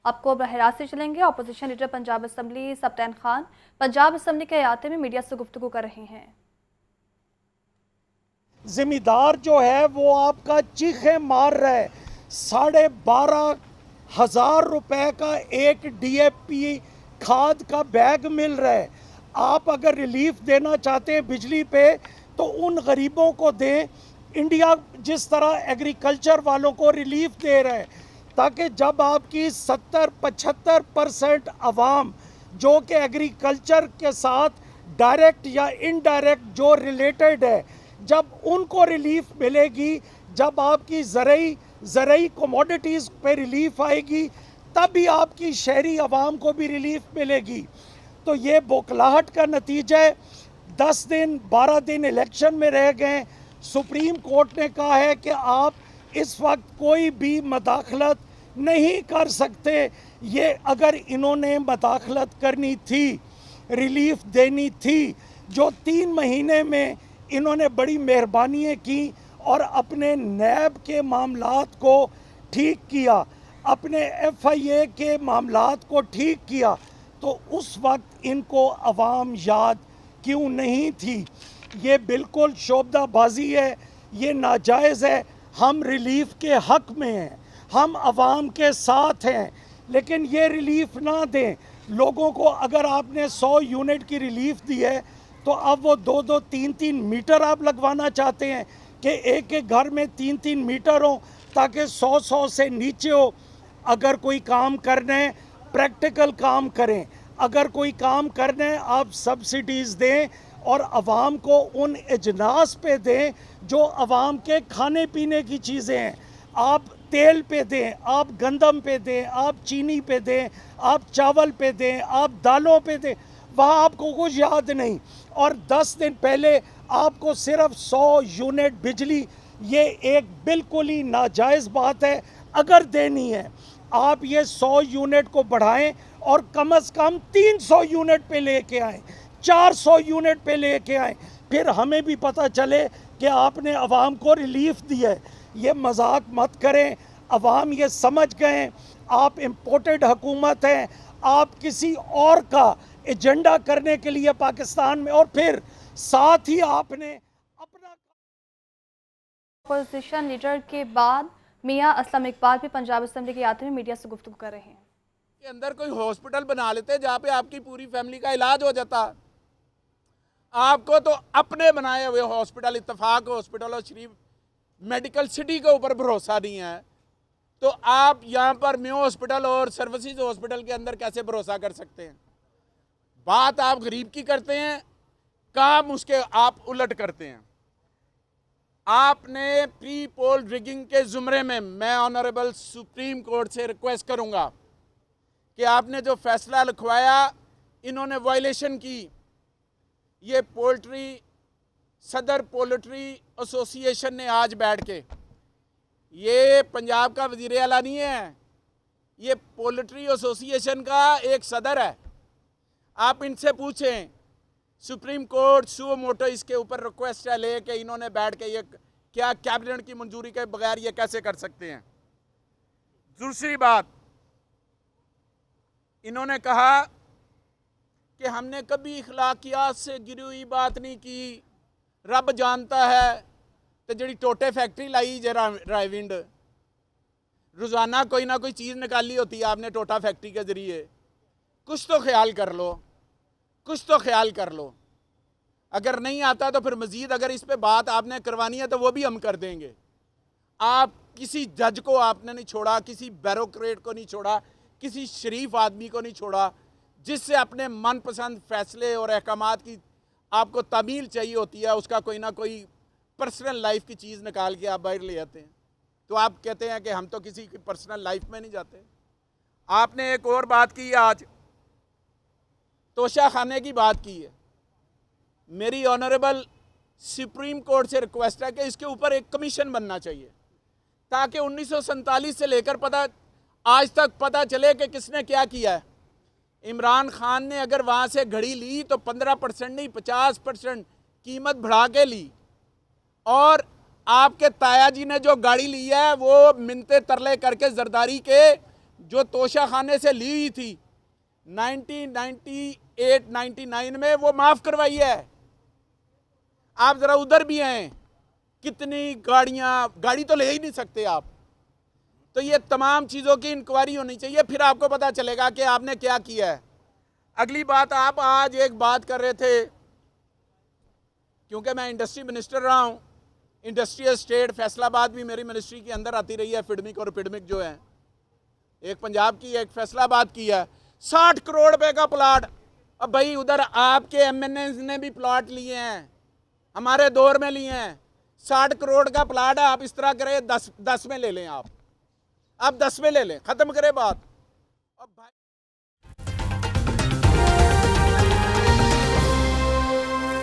आपको बरह रास्त से चलेंगे। Opposition leader Punjab assembly सप्तान Khan Punjab assembly के अहाते में मीडिया से गुफ्तगू कर रहे हैं। जिम्मेदार जो है वो आपका चीखे मार रहा है। 12,500 रुपए का एक DAP खाद का बैग मिल रहा है। आप अगर रिलीफ देना चाहते हैं बिजली पे तो उन गरीबों को दें। इंडिया जिस तरह एग्रीकल्चर वालों को रिलीफ दे रहा है, ताकि जब आपकी 70-75% आवाम जो कि एग्रीकल्चर के साथ डायरेक्ट या इनडायरेक्ट जो रिलेटेड है, जब उनको रिलीफ मिलेगी, जब आपकी ज़रई कमोडिटीज़ पे रिलीफ आएगी, तभी आपकी शहरी आवाम को भी रिलीफ मिलेगी। तो ये बौखलाहट का नतीजा है। 10 दिन 12 दिन इलेक्शन में रह गए। सुप्रीम कोर्ट ने कहा है कि आप इस वक्त कोई भी मदाखलत नहीं कर सकते। ये अगर इन्होंने मदाखलत करनी थी, रिलीफ देनी थी, जो 3 महीने में इन्होंने बड़ी मेहरबानियाँ की और अपने नैब के मामलात को ठीक किया, अपने FIA के मामलात को ठीक किया, तो उस वक्त इनको अवाम याद क्यों नहीं थी? ये बिल्कुल शोबदाबाजी है, ये नाजायज़ है। हम रिलीफ के हक में हैं, हम अवाम के साथ हैं, लेकिन ये रिलीफ ना दें लोगों को। अगर आपने 100 यूनिट की रिलीफ दी है तो अब वो 2-2, 3-3 मीटर आप लगवाना चाहते हैं कि एक एक घर में 3-3 मीटर हो, ताकि 100 से नीचे हो। अगर कोई काम करना है, प्रैक्टिकल काम करें। अगर कोई काम करना है, आप सब्सिडीज़ दें और आवाम को उन अजनास पे दें जो आवाम के खाने पीने की चीज़ें हैं। आप तेल पे दें, आप गंदम पे दें, आप चीनी पे दें, आप चावल पे दें, आप दालों पे दें। वहाँ आपको कुछ याद नहीं। और 10 दिन पहले आपको सिर्फ 100 यूनिट बिजली, ये एक बिल्कुल ही नाजायज़ बात है। अगर देनी है आप ये 100 यूनिट को बढ़ाएं और कम से कम 300 यूनिट पे लेके आएँ, 400 यूनिट पे लेके आएँ, फिर हमें भी पता चले कि आपने अवाम को रिलीफ दिया है। ये मजाक मत करें। अवाम ये समझ गए आप इम्पोर्टेड हुकूमत हैं, आप किसी और का एजेंडा करने के लिए पाकिस्तान में, और फिर साथ ही आपने अपना। अपोजिशन लीडर के बाद मियां असलम इकबाल भी पंजाब असम्बली के अहाते में मीडिया से गुफ्तगू कर रहे हैं। के अंदर कोई हॉस्पिटल बना लेते जहाँ पे आपकी पूरी फैमिली का इलाज हो जाता। आपको तो अपने बनाए हुए हॉस्पिटल, इत्तेफाक हॉस्पिटल और शरीफ मेडिकल सिटी के ऊपर भरोसा नहीं है, तो आप यहाँ पर म्यू हॉस्पिटल और सर्विसेज हॉस्पिटल के अंदर कैसे भरोसा कर सकते हैं? बात आप गरीब की करते हैं, काम उसके आप उलट करते हैं। आपने प्री पोल रिगिंग के जुमरे में मैं ऑनरेबल सुप्रीम कोर्ट से रिक्वेस्ट करूंगा कि आपने जो फैसला लिखवाया, इन्होंने वायलेशन की। ये सदर पोल्ट्री एसोसिएशन ने आज बैठ के, ये पंजाब का वजीर आला नहीं है, ये पोल्ट्री एसोसिएशन का एक सदर है। आप इनसे पूछें, सुप्रीम कोर्ट सुओ मोटो इसके ऊपर रिक्वेस्ट है ले कि इन्होंने बैठ के ये क्या कैबिनेट की मंजूरी के बगैर ये कैसे कर सकते हैं। दूसरी बात, इन्होंने कहा कि हमने कभी इखलाकियात से गिरी हुई बात नहीं की, रब जानता है। तो जी टोटे फैक्ट्री लाई जे रायविंड, रोज़ाना कोई ना कोई चीज़ निकाली होती है आपने टोटा फैक्ट्री के ज़रिए। कुछ तो ख्याल कर लो, कुछ तो ख्याल कर लो। अगर नहीं आता तो फिर मज़ीद अगर इस पे बात आपने करवानी है तो वो भी हम कर देंगे। आप किसी जज को आपने नहीं छोड़ा, किसी ब्यूरोक्रेट को नहीं छोड़ा, किसी शरीफ आदमी को नहीं छोड़ा, जिससे अपने मनपसंद फैसले और अहकामात की आपको तामील चाहिए होती है, उसका कोई ना कोई पर्सनल लाइफ की चीज़ निकाल के आप बाहर ले आते हैं। तो आप कहते हैं कि हम तो किसी की पर्सनल लाइफ में नहीं जाते। आपने एक और बात की आज, तोशा खाने की बात की है। मेरी ऑनरेबल सुप्रीम कोर्ट से रिक्वेस्ट है कि इसके ऊपर एक कमीशन बनना चाहिए, ताकि 1947 से लेकर आज तक पता चले कि किसने क्या किया है। इमरान खान ने अगर वहाँ से घड़ी ली तो 15% नहीं 50% कीमत बढ़ा के ली, और आपके ताया जी ने जो गाड़ी ली है वो मिन्नते तरले करके जरदारी के जो तोशा खाने से ली हुई थी 1998-99 में, वो माफ़ करवाई है। आप ज़रा उधर भी हैं, कितनी गाड़ी तो ले ही नहीं सकते आप। तो ये तमाम चीज़ों की इंक्वायरी होनी चाहिए, फिर आपको पता चलेगा कि आपने क्या किया है। अगली बात, आप आज एक बात कर रहे थे, क्योंकि मैं इंडस्ट्री मिनिस्टर रहा हूँ, इंडस्ट्रियल स्टेट फैसलाबाद भी मेरी मिनिस्ट्री के अंदर आती रही है, फिडमिक और पिडमिक जो है, एक पंजाब की एक फैसलाबाद की है। 60 करोड़ रुपए का प्लाट। अब भाई उधर आपके एमएनए ने भी प्लाट लिए हैं, हमारे दौर में लिए हैं। 60 करोड़ का प्लाट है, आप इस तरह करें 10 में ले लें, आप 10 में ले लें, खत्म करें बात। अब भाई